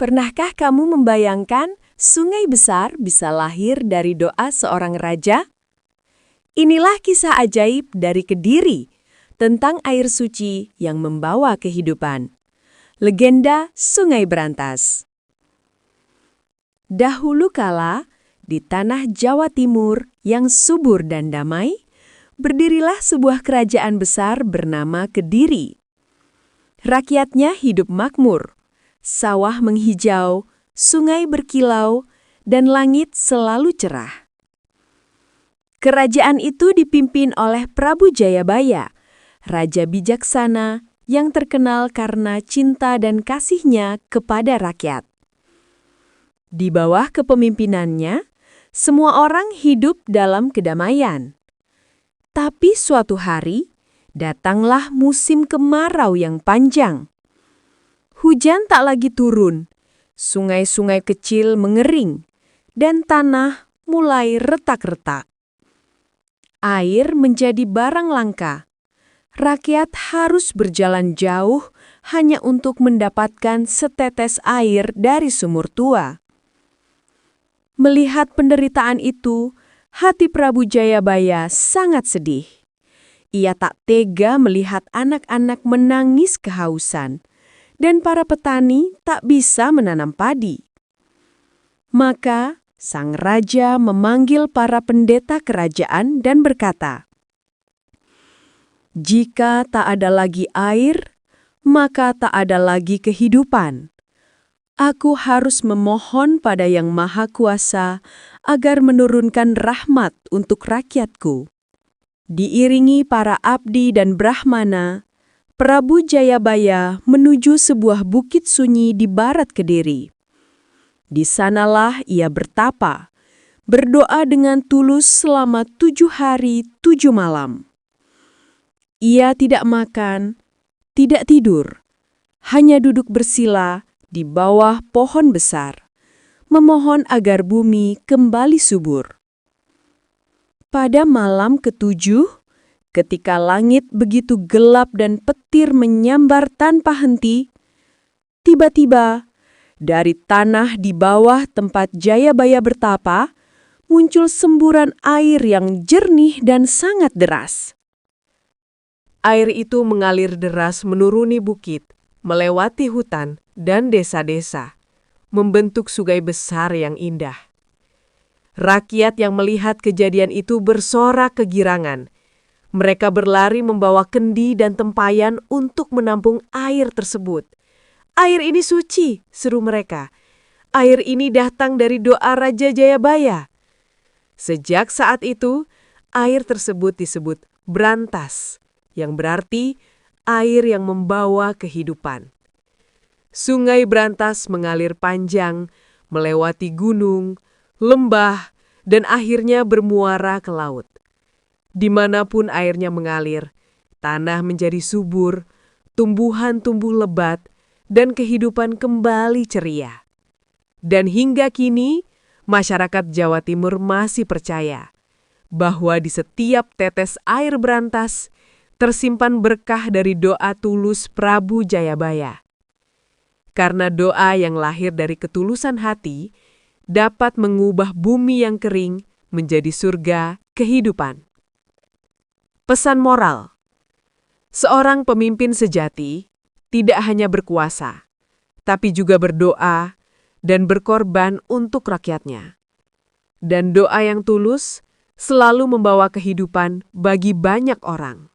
Pernahkah kamu membayangkan sungai besar bisa lahir dari doa seorang raja? Inilah kisah ajaib dari Kediri tentang air suci yang membawa kehidupan. Legenda Sungai Brantas. Dahulu kala, di tanah Jawa Timur yang subur dan damai, berdirilah sebuah kerajaan besar bernama Kediri. Rakyatnya hidup makmur, sawah menghijau, sungai berkilau, dan langit selalu cerah. Kerajaan itu dipimpin oleh Prabu Jayabaya, raja bijaksana yang terkenal karena cinta dan kasihnya kepada rakyat. Di bawah kepemimpinannya, semua orang hidup dalam kedamaian. Tapi suatu hari, datanglah musim kemarau yang panjang. Hujan tak lagi turun, sungai-sungai kecil mengering, dan tanah mulai retak-retak. Air menjadi barang langka. Rakyat harus berjalan jauh hanya untuk mendapatkan setetes air dari sumur tua. Melihat penderitaan itu, hati Prabu Jayabaya sangat sedih. Ia tak tega melihat anak-anak menangis kehausan, dan para petani tak bisa menanam padi. Maka sang raja memanggil para pendeta kerajaan dan berkata, "Jika tak ada lagi air, maka tak ada lagi kehidupan. Aku harus memohon pada Yang Maha Kuasa agar menurunkan rahmat untuk rakyatku." Diiringi para abdi dan brahmana, Prabu Jayabaya menuju sebuah bukit sunyi di barat Kediri. Di sanalah ia bertapa, berdoa dengan tulus selama 7 hari 7 malam. Ia tidak makan, tidak tidur, hanya duduk bersila di bawah pohon besar, memohon agar bumi kembali subur. Pada malam ke-7, ketika langit begitu gelap dan petir menyambar tanpa henti, tiba-tiba dari tanah di bawah tempat Jayabaya bertapa, muncul semburan air yang jernih dan sangat deras. Air itu mengalir deras menuruni bukit, melewati hutan dan desa-desa, membentuk sungai besar yang indah. Rakyat yang melihat kejadian itu bersorak kegirangan. Mereka berlari membawa kendi dan tempayan untuk menampung air tersebut. "Air ini suci," seru mereka. "Air ini datang dari doa Raja Jayabaya." Sejak saat itu, air tersebut disebut Brantas, yang berarti air yang membawa kehidupan. Sungai Brantas mengalir panjang, melewati gunung, lembah, dan akhirnya bermuara ke laut. Dimanapun airnya mengalir, tanah menjadi subur, tumbuhan tumbuh lebat, dan kehidupan kembali ceria. Dan hingga kini, masyarakat Jawa Timur masih percaya bahwa di setiap tetes air Brantas tersimpan berkah dari doa tulus Prabu Jayabaya. Karena doa yang lahir dari ketulusan hati dapat mengubah bumi yang kering menjadi surga kehidupan. Pesan moral: seorang pemimpin sejati tidak hanya berkuasa, tapi juga berdoa dan berkorban untuk rakyatnya. Dan doa yang tulus selalu membawa kehidupan bagi banyak orang.